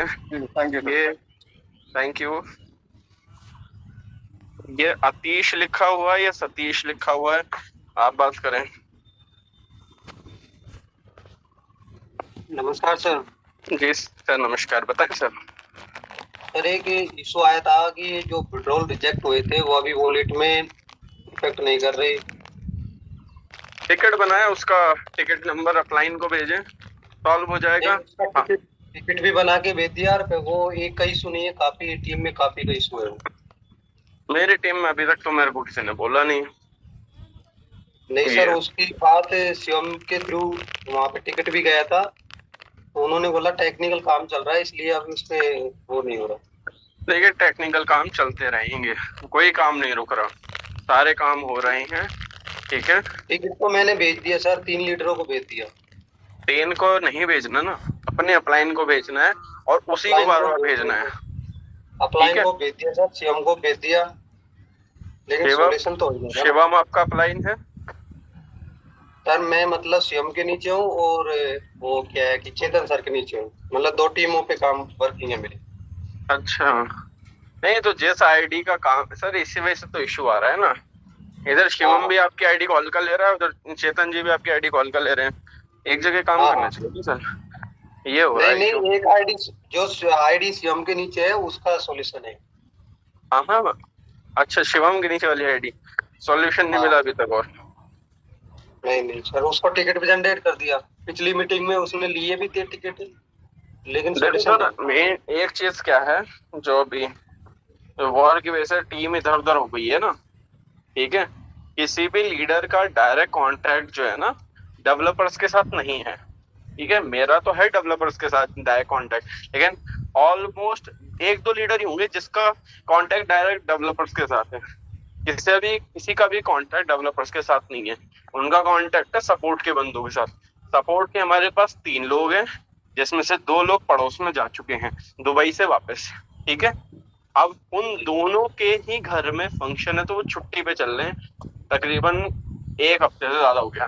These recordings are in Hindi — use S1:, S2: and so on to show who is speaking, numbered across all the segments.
S1: Okay,
S2: thank you.
S1: ये थैंक यू। ये अतीश लिखा हुआ है या सतीश लिखा हुआ है? आप बात करें।
S3: नमस्कार सर।
S1: जी सर नमस्कार, बताएं सर।
S3: सर एक इशू आया था कि जो विड्रॉल रिजेक्ट हुए थे वो अभी वॉलेट में इफेक्ट नहीं कर रहे।
S1: टिकट बनाया, उसका टिकट नंबर अपलाइन को भेजें, सॉल्व हो
S3: नहीं,
S1: जाएगा।
S3: उसका
S1: हाँ,
S3: टिकट भी बना के भेज दिया। और वो एक का इशू नहीं है, काफी टीम में काफी का इशू है।
S1: मेरी टीम में अभी तक तो मेरे को किसी ने बोला नहीं।
S3: नहीं सर,
S1: ये
S3: उसकी बात शिवम के थ्रू वहाँ पे टिकट भी गया था, तो उन्होंने बोला टेक्निकल काम चल रहा है इसलिए अभी उस पे वो नहीं हो रहा।
S1: देखिए, टेक्निकल काम चलते रहेंगे, कोई काम नहीं रुक रहा, सारे काम हो रहे हैं। ठीक है,
S3: टिकट तो मैंने भेज दिया सर, 3 लीडरों को भेज दिया।
S1: ट्रेन को नहीं भेजना ना, अपने अपलाइन को भेजना है और उसी को
S3: अपलाइन
S1: बार
S3: को
S1: बार
S3: भेज
S1: भेजना है।
S3: दिया,
S1: ठीक
S3: अपलाइन
S1: है,
S3: को भेज दिया सर, शिवम को भेज दिया, लेकिन
S1: शिवम,
S3: सॉल्यूशन तो हो जाएगा ना।
S1: शिवम आपका अपलाइन है?
S3: सर मैं मतलब सीएम के नीचे हूँ, और वो क्या है कि चेतन सर के नीचे हूँ। मतलब 2 टीमों पे काम वर्किंग है मेरी।
S1: अच्छा, नहीं तो जिस आईडी का काम सर, इसी वजह से तो इशू आ रहा है ना। इधर शिवम
S3: हाँ
S1: भी आपकी आईडी कॉल कर ले रहा है, उधर चेतन जी भी आपकी आईडी कॉल कर ले रहे हैं। एक जगह काम
S3: हाँ
S1: करना
S3: हाँ।
S1: चाहिए सर, ये हो रहा
S3: नहीं
S1: है इशू।
S3: नहीं, एक आईडी जो आईडी सीएम के नीचे है उसका सॉल्यूशन है।
S1: हाँ हाँ, अच्छा, शिवम के नीचे वाली आईडी सॉल्यूशन नहीं
S3: हाँ,
S1: मिला अभी तक। और
S3: नहीं नहीं सर, उसको टिकट भी जनरेट कर दिया। पिछली मीटिंग में उसने लिए भी थे टिकट, लेकिन
S1: देखो
S3: सॉल्यूशन
S1: सर,
S3: नहीं।
S1: मेन एक चीज क्या है, जो अभी वॉर की वजह से टीम इधर उधर हो गई है ना। ठीक है, किसी भी लीडर का डायरेक्ट कांटेक्ट जो है ना, डेवलपर्स के साथ नहीं है। ठीक है, मेरा तो है डेवलपर्स के साथ डायरेक्ट कांटेक्ट, लेकिन ऑलमोस्ट एक दो लीडर ही होंगे जिसका कांटेक्ट डायरेक्ट डेवलपर्स के साथ है। किसी का भी कांटेक्ट डेवलपर्स के साथ नहीं है। उनका कांटेक्ट है सपोर्ट के बंदों के साथ। सपोर्ट के हमारे पास 3 लोग हैं, जिसमें से 2 लोग पड़ोस में जा चुके हैं दुबई से वापस। ठीक है, अब उन दोनों के ही घर में फंक्शन है, तो वो छुट्टी पे चल रहे हैं, तकरीबन 1 हफ्ते से ज्यादा हो गया।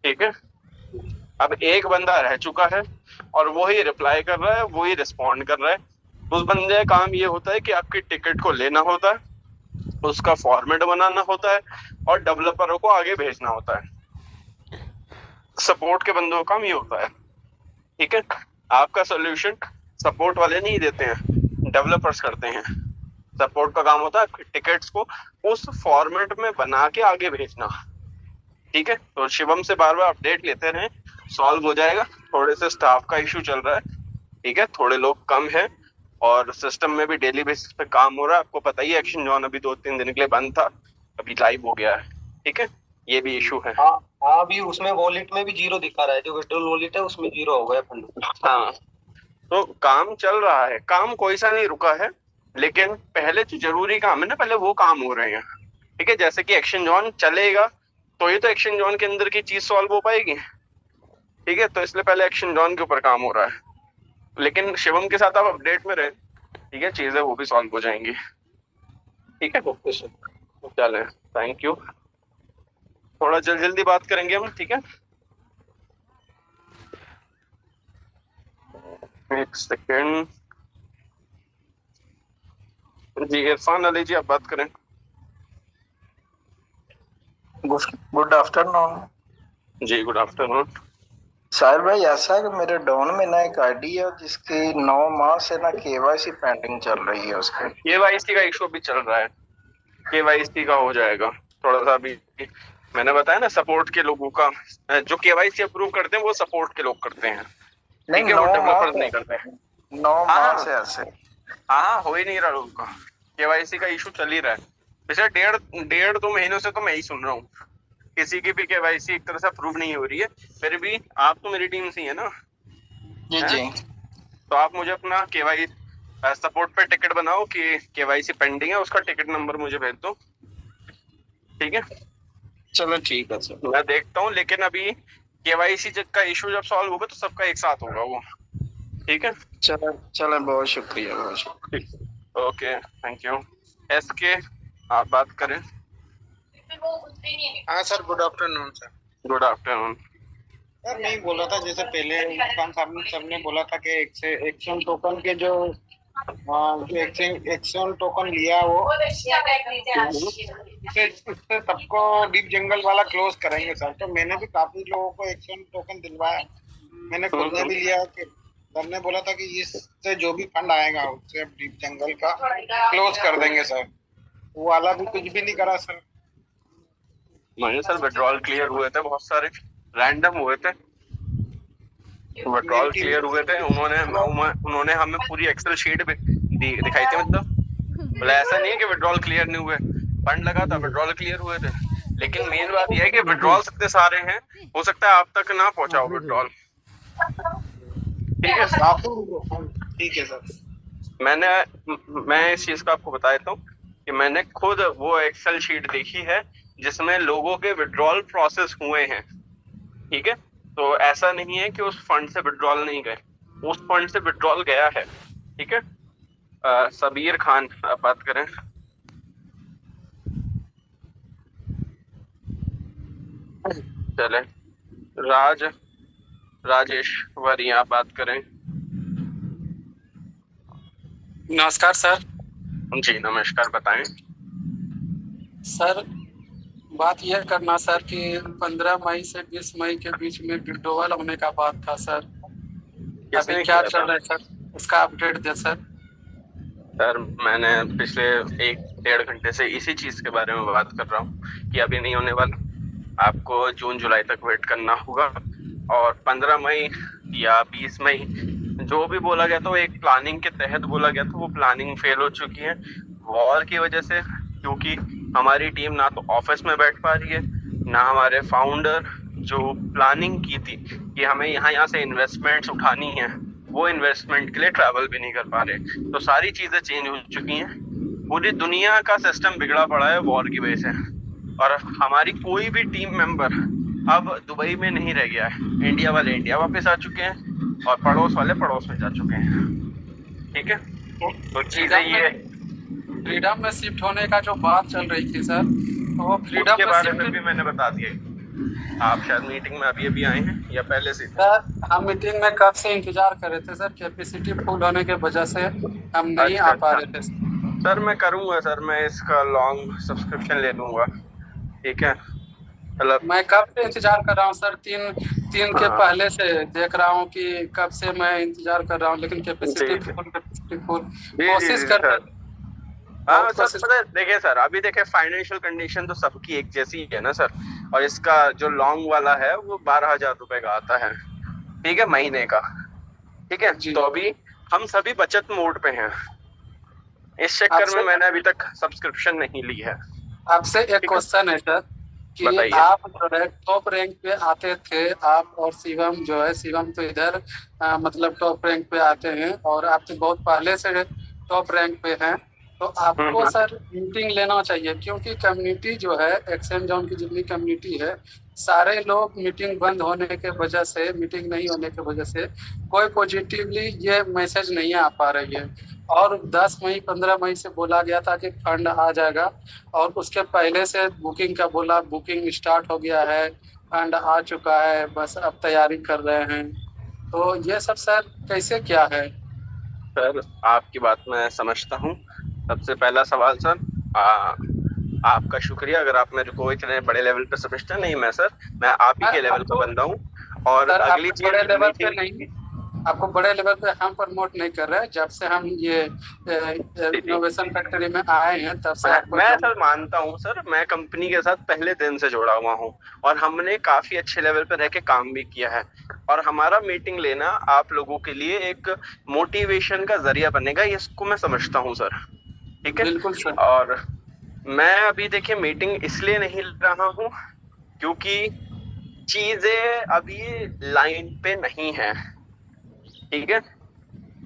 S1: ठीक है, अब एक बंदा रह चुका है और वो ही रिप्लाई कर रहा है, वो ही रिस्पॉन्ड कर रहा है। उस बंदे का काम ये होता है कि आपकी टिकट को लेना होता है, उसका फॉर्मेट बनाना होता है और डेवलपरों को आगे भेजना होता है। सपोर्ट के बंदों का काम ये होता है। ठीक है, आपका सोल्यूशन सपोर्ट वाले नहीं देते हैं, डेवलपर्स करते हैं। सपोर्ट का काम होता है टिकट्स को उस फॉर्मेट में बना के आगे भेजना। ठीक है, तो शिवम से बार बार अपडेट लेते रहें, सॉल्व हो जाएगा। थोड़े से स्टाफ का इशू चल रहा है। ठीक है, थोड़े लोग कम हैं और सिस्टम में भी डेली बेसिस पे काम हो रहा है। आपको पता ही है, एक्शन जॉन अभी 2-3 दिन के लिए बंद था, अभी लाइव हो गया है। ठीक है, ये भी इशू है।
S3: हाँ हाँ, अभी उसमें वॉलेट में भी जीरो दिखा रहा है, जो विड्रॉल वॉलेट है उसमें जीरो हो गया फंड।
S1: हाँ, तो काम चल रहा है, काम कोई सा नहीं रुका है, लेकिन पहले जो जरूरी काम है ना, पहले वो काम हो रहे हैं। ठीक है, जैसे कि एक्शन जॉन चलेगा तो ही तो एक्शन जॉन के अंदर की चीज सॉल्व हो पाएगी। ठीक है, तो इसलिए पहले एक्शन जॉन के ऊपर काम हो रहा है, लेकिन शिवम के साथ आप अपडेट में रहे। ठीक है, चीजें वो भी सॉल्व हो जाएंगी। ठीक है,
S3: ओके सर।
S1: चले, थैंक यू। थोड़ा जल्दी बात करेंगे हम। ठीक है, एक सेकेंड। जी इरफान अली जी, आप बात करें।
S2: Good afternoon.
S1: जी गुड आफ्टरनून।
S2: साहिर भाई, ऐसा है कि मेरे डाउन में ना एक आईडी है जिसकी 9 माह से ना केवाईसी पेंडिंग चल रही है उसके।
S1: केवाईसी का इशू भी चल रहा है, केवाईसी का हो जाएगा थोड़ा सा अभी। मैंने बताया ना, सपोर्ट के लोगों का, जो केवाईसी अप्रूव करते हैं वो सपोर्ट के लोग करते हैं।
S2: नहीं,
S1: ठीक है, वो
S2: 9 माह
S1: डेवलपर्स नहीं करते हैं।
S2: 9 माह
S1: हाँ
S2: से ऐसे।
S1: हाँ, हो ही नहीं रहा लोगों का, केवाईसी का इशू चल ही रहा है। पिछले 1.5-2 महीनों से तो मैं ही सुन रहा हूँ, किसी की भी केवाईसी एक तरह से अप्रूव नहीं हो रही है। फिर भी आप तो मेरी टीम से ही है ना।
S2: जी
S1: है?
S2: जी।
S1: तो आप मुझे अपना केवाई सपोर्ट पे टिकट बनाओ कि केवाईसी पेंडिंग है, उसका टिकट नंबर मुझे भेज दो। ठीक है,
S2: चलो ठीक है सर।
S1: मैं देखता हूँ, लेकिन अभी केवाईसी का इशू जब सॉल्व होगा तो सबका एक साथ होगा वो। ठीक है,
S2: चलो चलो, बहुत शुक्रिया, बहुत शुक्रिया।
S1: Okay, thank you. एस के, आप बात करें।
S4: हाँ sir, good afternoon sir.
S1: Good afternoon.
S4: Sir नहीं बोला था, जैसे पहले खान साहब सबने बोला था कि एक्शन टोकन के जो एक्शन टोकन लिया वो इससे सबको डीप जंगल वाला क्लोज करेंगे सर। तो मैंने भी काफी लोगों को एक्शन टोकन दिलवाया, मैंने खुद ने भी लिया कि सर ने बोला था कि इससे जो भी फंड आएगा उससे अब डीप जंगल का क्लोज कर देंगे सर। वो वाला भी कुछ भी नहीं करा सर।
S1: मैंने सर विड्रॉल क्लियर हुए थे, बहुत सारे रैंडम हुए थे, विड्रॉल क्लियर हुए थे। उन्होंने हमें पूरी एक्सेल शीट भी दिखाई थी, मतलब बोला ऐसा नहीं है कि विड्रॉल क्लियर नहीं हुए, फंड लगा था, विड्रॉल क्लियर हुए थे। लेकिन मेन बात यह है कि विड्रॉल इतने सारे हैं, हो सकता है आप तक ना पहुंचाओ विड्रॉल। ठीक है सर,
S4: ठीक है सर।
S1: मैं इस चीज का आपको बता देता हूँ कि मैंने खुद वो एक्सेल शीट देखी है जिसमें लोगों के विड्रॉल प्रोसेस हुए हैं। ठीक है, तो ऐसा नहीं है कि उस फंड से विड्रॉल नहीं गए, उस फंड से विड्रॉल गया है। ठीक है, सबीर खान आप बात करें। चले राजेश्वरी आप बात करें।
S5: नमस्कार सर।
S1: जी नमस्कार, बताएं
S5: सर। बात यह करना सर कि 15 मई से 20 मई के बीच में विड्रॉवल होने का बात था सर, अभी क्या चल रहा है सर, उसका अपडेट दे सर।
S1: सर मैंने पिछले 1-1.5 घंटे से इसी चीज के बारे में बात कर रहा हूँ कि अभी नहीं होने वाला, आपको जून जुलाई तक वेट करना होगा। और 15 मई या 20 मई जो भी बोला गया था वो एक प्लानिंग के तहत बोला गया था, वो प्लानिंग फेल हो चुकी है वॉर की वजह से, क्योंकि हमारी टीम ना तो ऑफिस में बैठ पा रही है, ना हमारे फाउंडर जो प्लानिंग की थी कि हमें यहाँ से इन्वेस्टमेंट्स उठानी है, वो इन्वेस्टमेंट के लिए ट्रैवल भी नहीं कर पा रहे। तो सारी चीजें चेंज हो चुकी हैं, पूरी दुनिया का सिस्टम बिगड़ा पड़ा है वॉर की वजह से। और हमारी कोई भी टीम मेंबर अब दुबई में नहीं रह गया है, इंडिया वाले इंडिया वापस आ चुके हैं और पड़ोस वाले पड़ोस में जा चुके हैं। ठीक है, तो चीजें ये
S5: फ्रीडम में शिफ्ट होने का जो बात चल रही थी सर, तो वो फ्रीडम
S1: के
S5: में
S1: बारे में
S5: शिफ्ट
S1: भी मैंने बता दिया। आप शायद मीटिंग में अभी आए हैं या पहले से?
S5: सर हम मीटिंग में कब से इंतजार कर रहे थे सर, कैपेसिटी फुल होने के वजह से हम नहीं आ पा रहे थे
S1: सर। मैं करूंगा सर, मैं इसका लॉन्ग सब्सक्रिप्शन ले लूंगा। ठीक है, मतलब
S5: मैं कब से इंतजार कर रहा हूँ सर, तीन के पहले से देख रहा हूँ कि कब से मैं इंतजार कर रहा हूँ, लेकिन कैपेसिटी फुल कोशिश कर रहे।
S1: हाँ सर, पता है, देखिए सर, अभी देखिए फाइनेंशियल कंडीशन तो सबकी एक जैसी है ना सर, और इसका जो लॉन्ग वाला है वो 12,000 रुपए का आता है, ठीक है, महीने का। ठीक है, तो अभी हम सभी बचत मोड पे हैं, इस चक्कर में मैंने अभी तक सब्सक्रिप्शन नहीं ली है।
S5: आपसे एक क्वेश्चन है सर कि आप जो है टॉप रैंक पे आते थे, आप और शिवम जो है, शिवम तो इधर मतलब टॉप रैंक पे आते हैं और आप तो बहुत पहले से टॉप रैंक पे हैं, तो आपको सर मीटिंग लेना चाहिए, क्योंकि कम्युनिटी जो है एक्सचेंज जोन की जितनी कम्युनिटी है, सारे लोग मीटिंग बंद होने के वजह से, मीटिंग नहीं होने की वजह से कोई पॉजिटिवली ये मैसेज नहीं आ पा रही है। और 10 मई 15 मई से बोला गया था कि फंड आ जाएगा, और उसके पहले से बुकिंग का बोला, बुकिंग स्टार्ट हो गया है, फंड आ चुका है, बस अब तैयारी कर रहे हैं। तो ये सब सर कैसे क्या है?
S1: सर आपकी बात मैं समझता हूँ। सबसे पहला सवाल सर, आपका शुक्रिया अगर आप मेरे को इतने बड़े लेवल पे समझते नहीं। मैं सर, मैं आप ही के लेवल पे बंदा हूँ। और अगली चीज,
S5: बड़े लेवल पे नहीं, आपको बड़े लेवल पे हम प्रमोट नहीं कर रहे हैं। जब से हम ये इनोवेशन फैक्ट्री में आए हैं तब से
S1: मैं सर मानता हूँ सर, मैं कंपनी के साथ पहले दिन से जुड़ा हुआ हूँ और हमने काफी अच्छे लेवल पे रह के काम भी किया है, और हमारा मीटिंग लेना आप लोगों के लिए एक मोटिवेशन का जरिया बनेगा, इसको मैं समझता हूँ सर। ठीक है,
S5: बिल्कुल सर। और
S1: मैं अभी देखिए मीटिंग इसलिए नहीं ले रहा हूँ क्योंकि चीजें अभी लाइन पे नहीं है। ठीक है,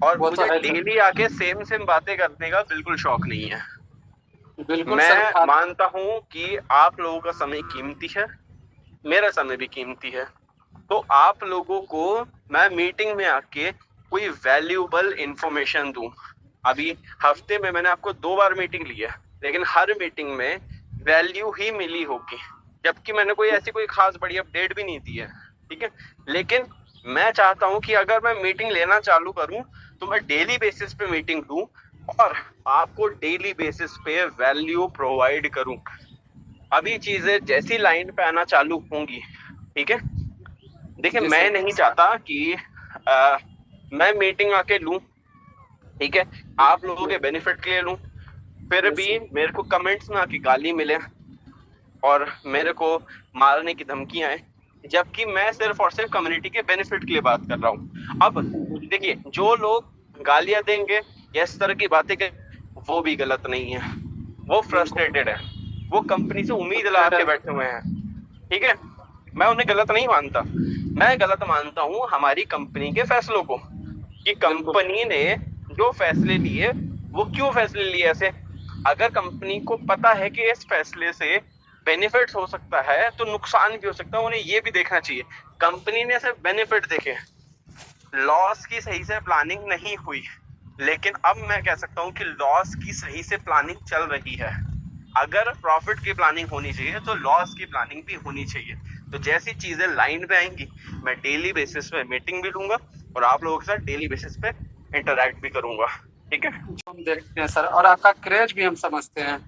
S1: और मुझे डेली आके सेम बातें करने का बिल्कुल शौक नहीं है।
S5: बिल्कुल
S1: मैं मानता हूँ कि आप लोगों का समय कीमती है, मेरा समय भी कीमती है, तो आप लोगों को मैं मीटिंग में आके कोई वैल्यूएबल इंफॉर्मेशन दूं। अभी हफ्ते में मैंने आपको 2 बार मीटिंग ली है, लेकिन हर मीटिंग में वैल्यू ही मिली होगी, जबकि मैंने कोई ऐसी कोई खास बड़ी अपडेट भी नहीं दी है। ठीक है। लेकिन मैं चाहता हूं कि अगर मैं मीटिंग लेना चालू करूं तो मैं डेली बेसिस पे मीटिंग लूं और आपको डेली बेसिस पे वैल्यू प्रोवाइड करूं। अभी चीजें जैसी लाइन पे आना चालू होंगी, ठीक है, देखिए मैं नहीं चाहता कि मैं मीटिंग आके लूं, ठीक है, आप लोगों के बेनिफिट के लिए लूं, फिर भी मेरे को कमेंट्स में आके गाली मिले और मेरे को मारने की धमकियां आए, जबकि मैं सिर्फ और सिर्फ कम्युनिटी के बेनिफिट के लिए बात कर रहा हूँ। अब देखिए, जो लोग गालियां देंगे या इस तरह की बातें करें वो भी गलत नहीं है, वो फ्रस्ट्रेटेड है, वो कंपनी से उम्मीद लगा के बैठे हुए हैं, ठीक है। मैं उन्हें गलत नहीं मानता, मैं गलत मानता हूँ हमारी कंपनी के फैसलों को, कि कंपनी ने जो फैसले लिए वो क्यों फैसले लिए ऐसे। अगर कंपनी को पता है कि इस फैसले से बेनिफिट्स हो सकता है तो नुकसान भी हो सकता है, उन्हें ये भी देखना चाहिए। कंपनी ने सिर्फ बेनिफिट देखे, लॉस की सही से प्लानिंग नहीं हुई। लेकिन अब मैं कह सकता हूँ कि लॉस की सही से प्लानिंग चल रही है। अगर प्रॉफिट की प्लानिंग होनी चाहिए तो लॉस की प्लानिंग भी होनी चाहिए। तो जैसी चीजें लाइन पे आएंगी मैं डेली बेसिस पे मीटिंग भी लूंगा और आप लोगों के साथ डेली बेसिस पे इंटरैक्ट भी करूंगा, ठीक है।
S5: हम देखते हैं सर, और आपका क्रेज भी हम समझते हैं।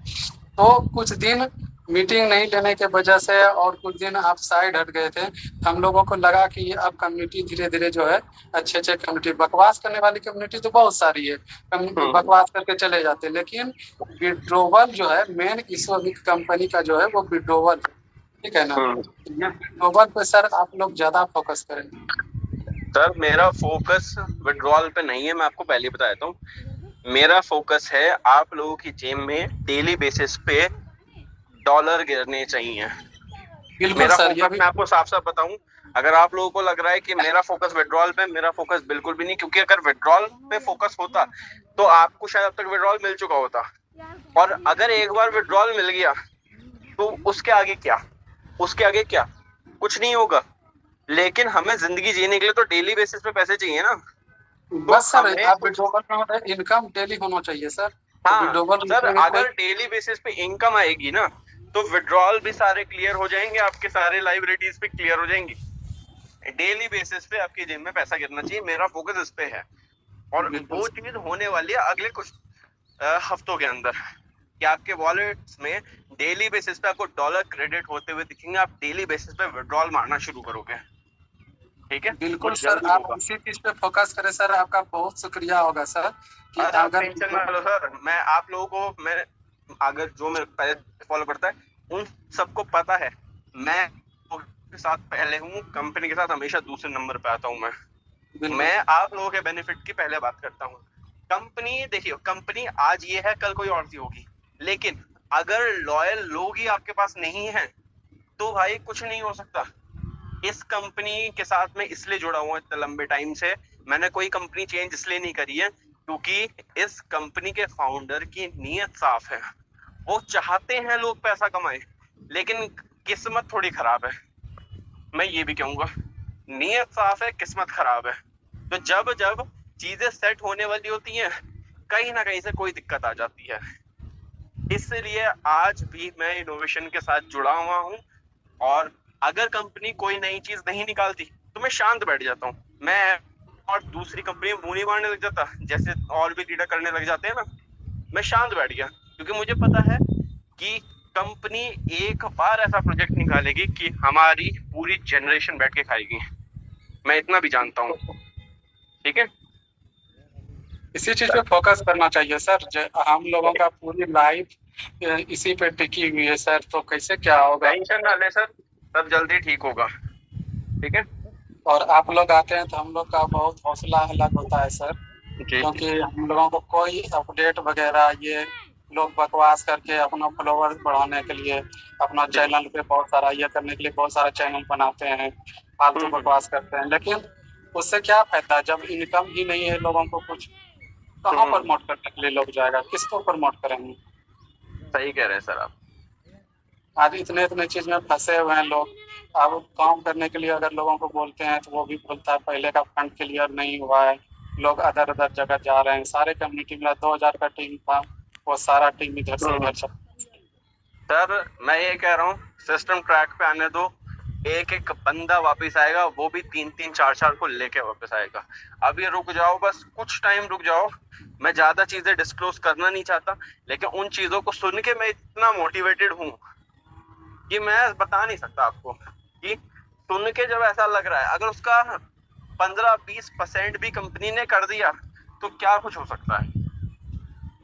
S5: तो कुछ दिन मीटिंग नहीं लेने के वजह से और कुछ दिन आप साइड हट गए थे, हम लोगों को लगा कि अब कम्युनिटी धीरे धीरे जो है अच्छे कम्युनिटी, बकवास करने वाली कम्युनिटी तो बहुत सारी है, बकवास करके चले जाते हैं, लेकिन विड्रोवल जो है मेन इस कंपनी का जो है वो विड्रोवल, ठीक है ना। विड्रोवल पे सर आप लोग ज्यादा फोकस करें।
S1: सर मेरा फोकस विड्रॉल पे नहीं है, मैं आपको पहले बता देता हूँ। मेरा फोकस है आप लोगों की जेब में डेली बेसिस पे डॉलर गिरने चाहिए। मेरा
S5: सर,
S1: फोकस मैं आपको साफ साफ बताऊं, अगर आप लोगों को लग रहा है कि मेरा फोकस विड्रॉल पे, मेरा फोकस बिल्कुल भी नहीं, क्योंकि अगर विड्रॉल पे फोकस होता तो आपको शायद अब तक विड्रॉल मिल चुका होता, और अगर एक बार विड्रॉल मिल गया तो उसके आगे क्या, उसके आगे क्या, कुछ नहीं होगा। लेकिन हमें जिंदगी जीने के लिए तो डेली बेसिस पे पैसे चाहिए ना।
S5: बस सर आप विड्रॉल में इनकम डेली होना चाहिए सर।
S1: हाँ सर, अगर डेली बेसिस पे इनकम आएगी ना तो विड्रॉल भी सारे क्लियर हो जाएंगे, आपके सारे लाइबिलिटीज भी क्लियर हो जाएंगी। डेली बेसिस पे आपकी जेब में पैसा गिरना चाहिए, मेरा फोकस इस पे है। और वो चीज होने वाली है अगले कुछ हफ्तों के अंदर, कि आपके वॉलेट्स में डेली बेसिस पे आपको डॉलर क्रेडिट होते हुए दिखेंगे, आप डेली बेसिस पे विड्रॉल मारना शुरू करोगे, ठीक है।
S5: बिल्कुल सर, आप उसी चीज पे फोकस करें सर, आपका बहुत शुक्रिया होगा सर। कि अगर
S1: टेंशन ना लो सर, मैं आप लोगों को, मैं अगर जो मेरे पहले फॉलो करता है उन सबको पता है, मैं के साथ पहले हूँ, कंपनी के साथ हमेशा दूसरे नंबर पे आता हूँ। मैं आप लोगों के बेनिफिट की पहले बात करता हूँ। कंपनी देखिए, कंपनी आज ये है कल कोई और सी होगी, लेकिन अगर लॉयल लोग ही आपके पास नहीं है तो भाई कुछ नहीं हो सकता। इस कंपनी के साथ मैं इसलिए जुड़ा हुआ इतने लंबे टाइम से, मैंने कोई कंपनी चेंज इसलिए नहीं करी है क्योंकि इस कंपनी के फाउंडर की नीयत साफ है। वो चाहते हैं लोग पैसा कमाएं, लेकिन किस्मत थोड़ी खराब है, मैं ये भी कहूंगा। नीयत साफ है, किस्मत खराब है। तो जब जब चीजें सेट होने वाली होती हैं, कहीं ना कहीं से कोई दिक्कत आ जाती है। इसलिए आज भी मैं इनोवेशन के साथ जुड़ा हुआ हूँ, और अगर कंपनी कोई नई चीज नहीं निकालती तो मैं शांत बैठ जाता हूँ, मैं और दूसरी कंपनी मुंह नहीं मारने लग जाता, जैसे और भी लीडर करने लग जाते हैं ना। मैं शांत बैठ गया क्योंकि मुझे पता है कि कंपनी एक बार ऐसा प्रोजेक्ट निकालेगी कि हमारी पूरी जनरेशन बैठ के खाएगी, मैं इतना भी जानता हूँ, ठीक है।
S5: इसी चीज पे फोकस करना चाहिए सर। हम लोगों का पूरी लाइफ इसी पे टिकी हुई है सर, तो कैसे क्या होगा।
S1: टेंशन ना ले सर, सब जल्दी ठीक होगा, ठीक है।
S5: और आप लोग आते हैं तो हम लोग का बहुत हौसला अलग होता है सर, क्योंकि हम लोगों को कोई अपडेट वगैरह, ये लोग बकवास करके अपना फॉलोवर्स बढ़ाने के लिए अपना चैनल पे बहुत सारा ये करने के लिए बहुत सारा चैनल बनाते हैं, फालतू बकवास करते हैं, लेकिन उससे क्या फायदा जब इनकम ही नहीं है लोगों को कुछ। कहाँ प्रमोट करने के लिए लोग जाएगा, किसको प्रमोट करेंगे।
S1: सही कह रहे हैं सर आप।
S5: आज इतने चीज में फंसे हुए हैं लोग। अब काम करने के लिए अगर लोगों को बोलते हैं तो वो भी बोलता है पहले का फंड क्लियर नहीं हुआ है, लोग अदर अदर जगह जा रहे हैं। सारे कम्युनिटी में 2000 का टीम था, वो सारा टीम इधर से उधर।
S1: सर मैं ये कह रहा हूँ सिस्टम ट्रैक पे आने दो, एक एक बंदा वापस आएगा, वो भी 3-3 4-4 को लेके वापस आएगा। अब ये रुक जाओ, बस कुछ टाइम रुक जाओ। मैं ज्यादा चीजें डिस्क्लोज करना नहीं चाहता, लेकिन उन चीजों को सुन के मैं इतना मोटिवेटेड हूँ कि मैं बता नहीं सकता आपको। कि सुन के जब ऐसा लग रहा है, अगर उसका 15-20% भी कंपनी ने कर दिया तो क्या कुछ हो सकता है।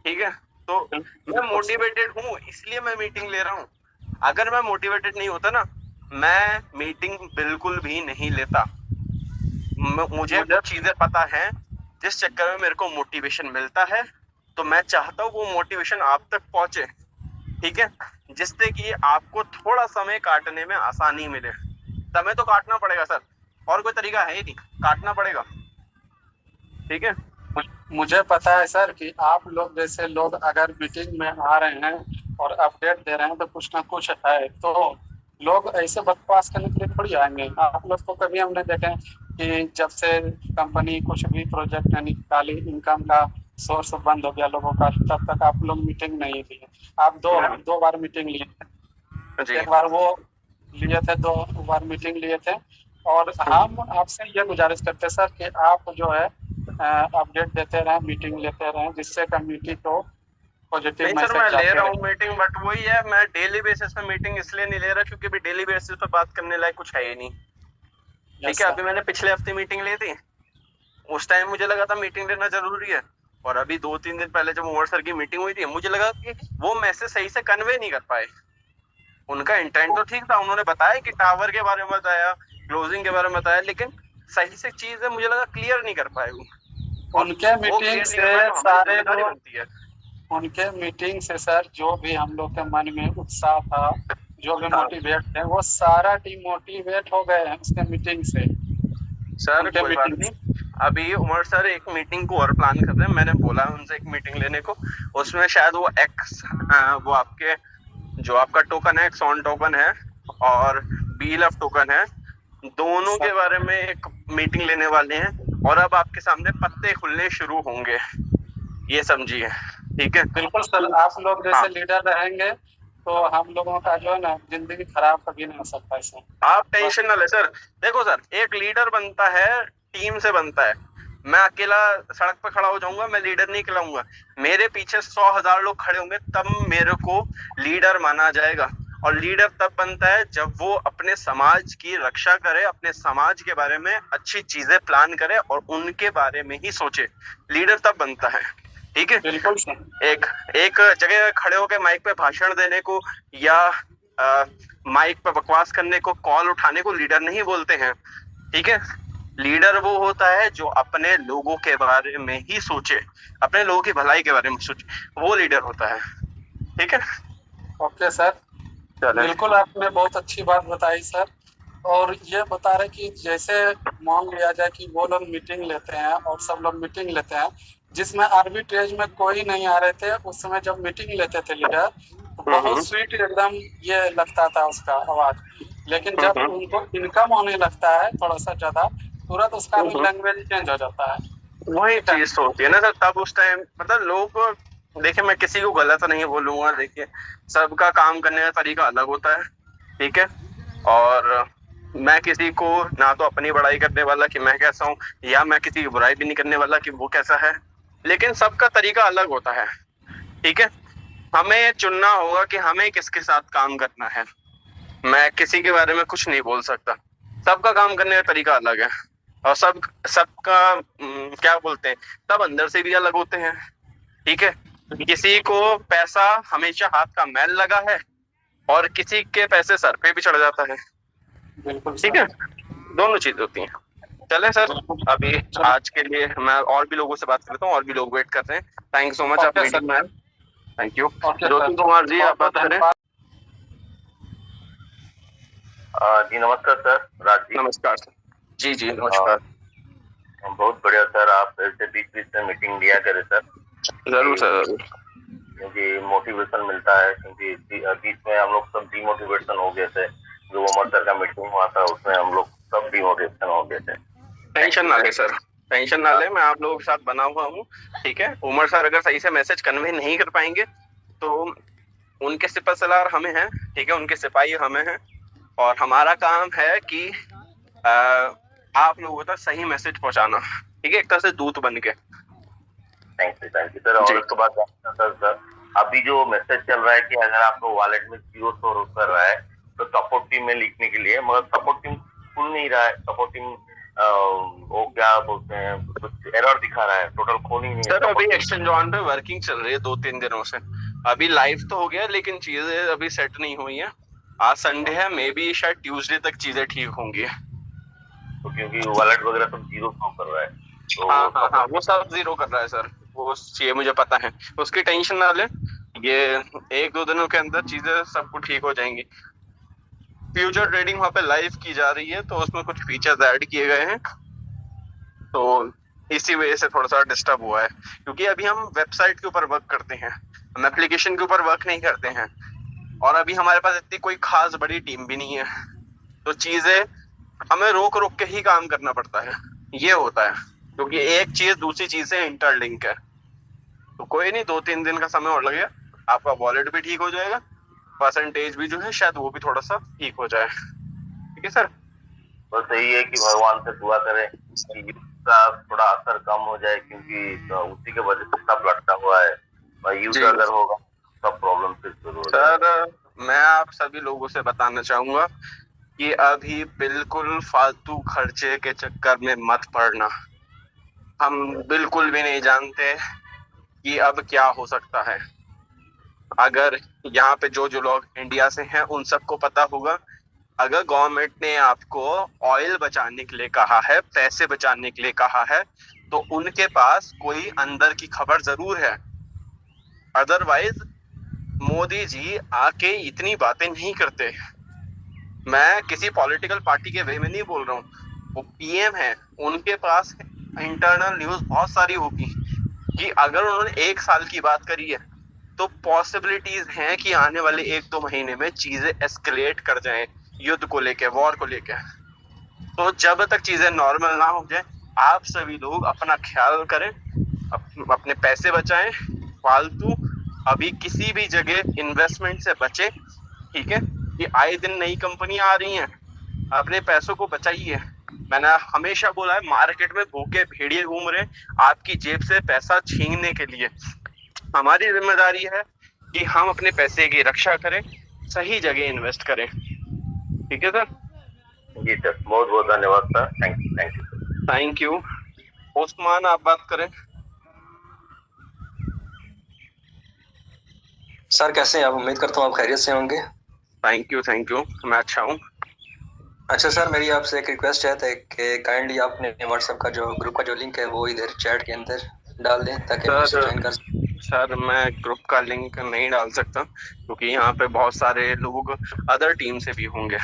S1: ठीक है, तो मैं मोटिवेटेड हूँ इसलिए मैं मीटिंग ले रहा हूँ। अगर मैं मोटिवेटेड नहीं होता ना, मैं मीटिंग बिल्कुल भी नहीं लेता। मुझे कुछ चीजें पता है जिस चक्कर में मेरे को मोटिवेशन मिलता है, तो मैं चाहता हूँ वो मोटिवेशन आप तक पहुंचे। ठीक है, जिससे कि आपको थोड़ा समय काटने में आसानी मिले। समय तो काटना पड़ेगा सर, और कोई तरीका है ही नहीं, काटना पड़ेगा। ठीक है,
S5: मुझे पता है सर कि आप लोग जैसे लोग अगर मीटिंग में आ रहे हैं और अपडेट दे रहे हैं तो कुछ ना कुछ है, तो लोग ऐसे बकवास करने के लिए थोड़ी आएंगे। आप लोग को कभी हमने देखे कि जब से कंपनी कुछ भी प्रोजेक्ट निकाली, इनकम का सोर्स बंद हो गया लोगों का, तब तक आप लोग मीटिंग नहीं लिए। आप दो बार मीटिंग लिए थे, एक बार वो लिए थे, 2 बार मीटिंग लिए थे। और हम आपसे ये गुजारिश करते सर कि आप जो है अपडेट देते रहें, मीटिंग लेते रहें, जिससे कम्युनिटी को पॉजिटिव मैसेज
S1: मैं ले रहा हूँ मीटिंग, बट वही है, मैं डेली बेसिस पे मीटिंग इसलिए नहीं ले रहा क्योंकि भी डेली बेसिस पे बात करने लायक कुछ है ही नहीं। ठीक है, अभी मैंने पिछले हफ्ते मीटिंग ली थी, उस टाइम मुझे लगा था मीटिंग लेना जरूरी है। और अभी 2-3 दिन पहले जब उमर सर की मीटिंग हुई थी, मुझे लगा कि वो मैसेज सही से कन्वे नहीं कर पाए। उनका इंटेंट तो ठीक था, उन्होंने बताया कि टावर के बारे में बताया, क्लोजिंग के बारे में बताया, लेकिन सही से चीज है मुझे लगा क्लियर नहीं कर पाए वो।
S5: उनके मीटिंग से सारे लोग, उनके मीटिंग से सर जो भी हम लोग के मन में उत्साह था, जो भी मोटिवेट थे, वो सारा डिमोटिवेट हो गए हैं उसके मीटिंग से।
S1: सर कोई बात नहीं, अभी उमर सर एक मीटिंग को और प्लान कर रहे हैं। मैंने बोला उनसे एक मीटिंग लेने को, उसमें शायद वो एक्स वो आपके जो आपका टोकन है, एक्सॉन टोकन है और बीएलएफ टोकन है, दोनों के बारे में एक मीटिंग लेने वाले हैं। और अब आपके सामने पत्ते खुलने शुरू होंगे, ये समझिए। ठीक है,
S5: बिल्कुल सर, आप लोग जैसे लीडर रहेंगे तो हम लोगों का जो है ना जिंदगी खराब कभी नहीं हो सकता है।
S1: आप टेंशन ना ले सर। देखो सर, एक लीडर बनता है टीम से बनता है। मैं अकेला सड़क पे खड़ा हो जाऊंगा, मैं लीडर नहीं कहलाऊंगा। मेरे पीछे 100,000 लोग खड़े होंगे, तब मेरे को लीडर माना जाएगा। और लीडर तब बनता है जब वो अपने समाज की रक्षा करे, अपने समाज के बारे में अच्छी चीजें प्लान करे और उनके बारे में ही सोचे। लीडर तब बनता है। ठीक है,
S5: बिल्कुल सर।
S1: एक जगह खड़े होकर माइक पे भाषण देने को या माइक पे बकवास करने को, कॉल उठाने को लीडर नहीं बोलते हैं। ठीक है, लीडर वो होता है जो अपने लोगों के बारे में ही सोचे, अपने लोगों की भलाई के बारे में सोचे, वो लीडर होता है। ठीक है,
S5: ओके सर, बिल्कुल आपने बहुत अच्छी बात बताई सर। और ये बता रहे कि जैसे मान लिया जाए कि वो लोग मीटिंग लेते हैं और सब लोग मीटिंग लेते हैं, जिसमें आर्बिट्रेज में कोई नहीं आ रहे थे, उस समय जब मीटिंग लेते थे लीडर, तो बहुत स्वीट एकदम ये लगता था उसका आवाज। लेकिन जब उनको इनकम होने लगता है थोड़ा सा ज्यादा, तुरंत उसका भी लैंग्वेज चेंज हो जाता है।
S1: वही चीज होती है ना सर, तब उस टाइम मतलब लोग, देखिए मैं किसी को गलत नहीं बोलूंगा, देखिए सबका काम करने का तरीका अलग होता है। ठीक है, और मैं किसी को ना तो अपनी बड़ाई करने वाला कि मैं कैसा हूँ, या मैं किसी की बुराई भी नहीं करने वाला कि वो कैसा है, लेकिन सबका तरीका अलग होता है। ठीक है, हमें चुनना होगा कि हमें किसके साथ काम करना है। मैं किसी के बारे में कुछ नहीं बोल सकता, सबका काम करने का तरीका अलग है। और सबका क्या बोलते हैं, सब अंदर से भी अलग होते हैं। ठीक है, किसी को पैसा हमेशा हाथ का मैल लगा है और किसी के पैसे सर पे भी चढ़ जाता है। ठीक है, दोनों चीज होती हैं। चले सर, अभी आज के लिए मैं और भी लोगों से बात करता हूँ, और भी लोग वेट कर रहे हैं। थैंक सो मच, आप मीटिंग में। Thank you. ज्योति कुमार जी, आप बात करें।
S6: जी नमस्कार सर, राज जी।
S1: नमस्कार सर। जी जी नमस्कार।
S6: बहुत बढ़िया सर, आप ऐसे बीच बीच में मीटिंग लिया करें सर।
S1: जरूर सर,
S6: क्योंकि मोटिवेशन मिलता है, क्योंकि बीच में हम लोग सब डिमोटिवेशन हो गए थे। जो उमर सर का मीटिंग हुआ था उसमें हम लोग सब डिमोटिवेशन हो गए थे।
S1: टेंशन ना ले सर, टेंशन ना ले, मैं आप लोगों के साथ बना हुआ हूँ। ठीक है, उमर सर अगर सही से मैसेज कन्वे नहीं कर पाएंगे तो उनके सिपहसालार हमें हैं। ठीक है, उनके सिपाही हमें हैं और हमारा काम है कि आप लोगों तक सही मैसेज पहुंचाना, ठीक है, एक तरह से दूत बन के।
S6: Thank you sir. और उसके बाद सर अभी जो मैसेज चल रहा है कि अगर आपको वॉलेट में 0 शो कर रहा है तो सपोर्ट टीम में लिखने के लिए, मगर सपोर्ट टीम खुल नहीं रहा है। सपोर्ट टीम वो क्या बोलते हैं, कुछ एरर दिखा रहा है, टोटल खोल ही नहीं है।
S1: सर अभी एक्सचेंज ऑन पे वर्किंग चल रही है 2-3 दिनों से। अभी लाइव तो हो गया लेकिन चीजें अभी सेट नहीं हुई है। आज संडे है, मे बी शायद ट्यूसडे तक चीजें ठीक होंगी।
S6: तो क्योंकि वॉलेट वगैरह सब 0 शो कर रहा है तो
S1: हाँ, वो सब 0 कर रहा है सर, वो ये मुझे पता है, उसकी टेंशन ना ले। ये 1-2 दिनों के अंदर चीजें सब कुछ ठीक हो जाएंगी। फ्यूचर ट्रेडिंग वहाँ पे लाइव की जा रही है, तो उसमें कुछ फीचर्स ऐड किए गए हैं, तो इसी वजह से थोड़ा सा डिस्टर्ब हुआ है। क्योंकि अभी हम वेबसाइट के ऊपर वर्क करते हैं, हम एप्लीकेशन के ऊपर वर्क नहीं करते हैं, और अभी हमारे पास इतनी कोई खास बड़ी टीम भी नहीं है, तो चीजें हमें रोक रोक के ही काम करना पड़ता है। ये होता है क्योंकि एक चीज दूसरी चीज से इंटरलिंक है। तो कोई नहीं, 2-3 दिन का समय और लगेगा, आपका वॉलेट भी ठीक हो जाएगा, परसेंटेज भी जो है शायद वो भी थोड़ा सा ठीक हो जाए। ठीक है सर।
S6: बस यही है कि भगवान से दुआ करें कि इसका थोड़ा असर कम हो जाए, क्योंकि उसी के वजह से सब लटका हुआ है। यूज अगर होगा सब प्रॉब्लम फिर शुरू हो जाएगा।
S1: सर मैं आप सभी लोगों से बताना चाहूंगा कि अभी बिल्कुल फालतू खर्चे के चक्कर में मत पड़ना। हम बिल्कुल भी नहीं जानते कि अब क्या हो सकता है। अगर यहाँ पे जो जो लोग इंडिया से हैं उन सबको पता होगा, अगर गवर्नमेंट ने आपको ऑयल बचाने के लिए कहा है, पैसे बचाने के लिए कहा है, तो उनके पास कोई अंदर की खबर जरूर है। अदरवाइज मोदी जी आके इतनी बातें नहीं करते। मैं किसी पॉलिटिकल पार्टी के वे में नहीं बोल रहा हूँ, वो पीएम है, उनके पास इंटरनल न्यूज बहुत सारी होगी कि अगर उन्होंने 1 साल की बात करी है तो पॉसिबिलिटीज हैं कि आने वाले 1-2 महीने में चीजें एस्केलेट कर जाएं, युद्ध को लेके, वॉर को लेके। तो जब तक चीजें नॉर्मल ना हो जाए, आप सभी लोग अपना ख्याल करें, अपने पैसे बचाएं, फालतू अभी किसी भी जगह इन्वेस्टमेंट से बचे। ठीक है, कि आए दिन नई कंपनी आ रही हैं, अपने पैसों को बचाइए। मैंने हमेशा बोला है, मार्केट में भूखे भेड़िए घूम रहे आपकी जेब से पैसा छीनने के लिए। हमारी जिम्मेदारी है कि हम अपने पैसे की रक्षा करें, सही जगह इन्वेस्ट करें। ठीक है सर।
S6: जी सर, बहुत बहुत धन्यवाद sir. Thank you.
S1: Thank you. Usman आप बात करें।
S7: सर कैसे हैं आप? उम्मीद करता हूँ आप खैरियत से होंगे।
S1: थैंक यू, मैं अच्छा हूँ।
S7: अच्छा सर, मेरी आपसे एक रिक्वेस्ट है कि काइंडली आपने व्हाट्सएप का जो ग्रुप का जो लिंक है वो इधर चैट के अंदर डाल दें ताकि मैं ज्वाइन कर सकूं।
S1: सर मैं ग्रुप का लिंक नहीं डाल सकता क्योंकि यहाँ पे बहुत सारे लोग अदर टीम से भी होंगे।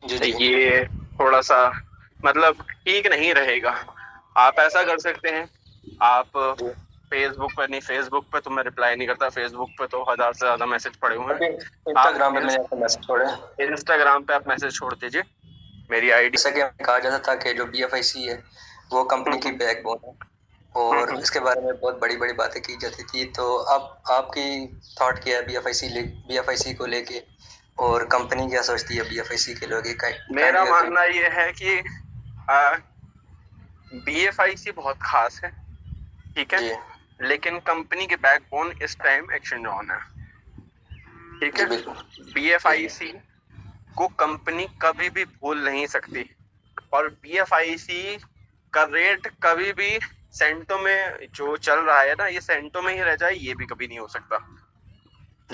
S7: जी।
S1: ये थोड़ा सा मतलब ठीक नहीं रहेगा। आप ऐसा कर सकते हैं, आप फेसबुक पे नहीं, फेसबुक पे तो मैं रिप्लाई नहीं करता, फेसबुक पे तो 1000 से ज्यादा मैसेज पड़े हुए हैं।
S7: इंस्टाग्राम पे मैंने आपको मैसेज छोड़े,
S1: इंस्टाग्राम पे आप मैसेज छोड़ दीजिए। मेरी आईडी,
S7: जैसा कि कहा जाता था कि जो BFIC है वो कंपनी की बैकबोन है और इसके बारे में बहुत बड़ी बड़ी बातें की जाती थी। तो अब आपकी थॉट क्या है BFIC को लेके, और कंपनी क्या सोचती है BFIC के लोग?
S1: मेरा मानना ये है कि BFIC बहुत खास है, ठीक है, लेकिन कंपनी के बैकबोन इस टाइम एक्सचेंज ऑन है। ठीक है, BFIC को कंपनी कभी भी भूल नहीं सकती, और BFIC का रेट कभी भी सेंटों में जो चल रहा है ना, ये सेंटों में ही रह जाए, ये भी कभी नहीं हो सकता।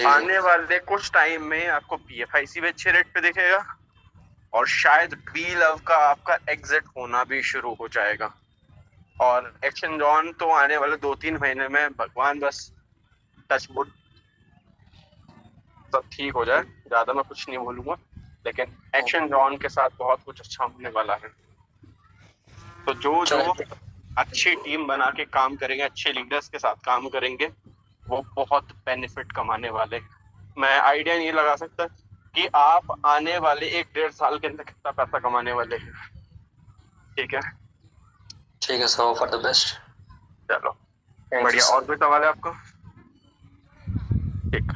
S1: आने वाले कुछ टाइम में आपको BFIC भी अच्छे रेट पे दिखेगा और शायद BLove का आपका एग्जिट होना भी शुरू हो जाएगा। और एक्सचेंज ऑन तो आने वाले 2-3 महीने में भगवान बस टचवुड सब ठीक हो जाए, ज्यादा मैं कुछ नहीं बोलूंगा, लेकिन एक्सचेंज ऑन के साथ बहुत कुछ अच्छा होने वाला है। तो जो अच्छी टीम बना के काम करेंगे, अच्छे लीडर्स के साथ काम करेंगे, वो बहुत बेनिफिट कमाने वाले। मैं आइडिया नहीं लगा सकता कि आप आने वाले 1-1.5 साल के अंदर कितना पैसा कमाने वाले हैं। ठीक है
S7: सर, फॉर द बेस्ट।
S1: चलो बढ़िया। और कोई सवाल है आपको? ठीक।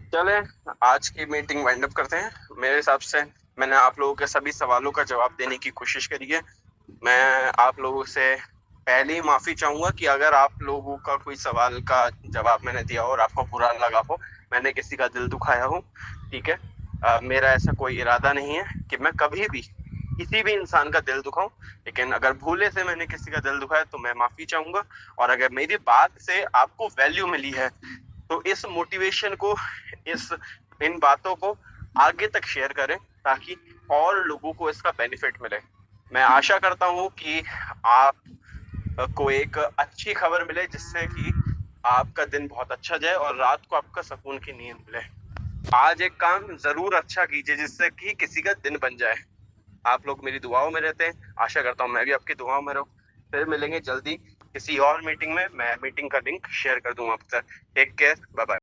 S1: चले आज की मीटिंग वाइंड अप करते हैं। मेरे हिसाब से मैंने आप लोगों के सभी सवालों का जवाब देने की कोशिश करी है। मैं आप लोगों से पहले ही माफी चाहूंगा कि अगर आप लोगों का कोई सवाल का जवाब मैंने दिया हो और आपको बुरा लगा हो, मैंने किसी का दिल दुखाया हो, ठीक है। मेरा ऐसा कोई इरादा नहीं है कि मैं कभी भी किसी भी इंसान का दिल दुखाऊं, लेकिन अगर भूले से मैंने किसी का दिल दुखाया तो मैं माफी चाहूंगा। और अगर मेरी बात से आपको वैल्यू मिली है तो इस मोटिवेशन को, इन बातों को आगे तक शेयर करें ताकि और लोगों को इसका बेनिफिट मिले। मैं आशा करता हूं कि आप को एक अच्छी खबर मिले जिससे कि आपका दिन बहुत अच्छा जाए और रात को आपका सुकून की नींद मिले। आज एक काम जरूर अच्छा कीजिए जिससे कि किसी का दिन बन जाए। आप लोग मेरी दुआओं में रहते हैं, आशा करता हूँ मैं भी आपकी दुआओं में रहूं। फिर मिलेंगे जल्दी किसी और मीटिंग में। मैं मीटिंग का लिंक शेयर कर दूंगा आप तक। Take care, bye bye.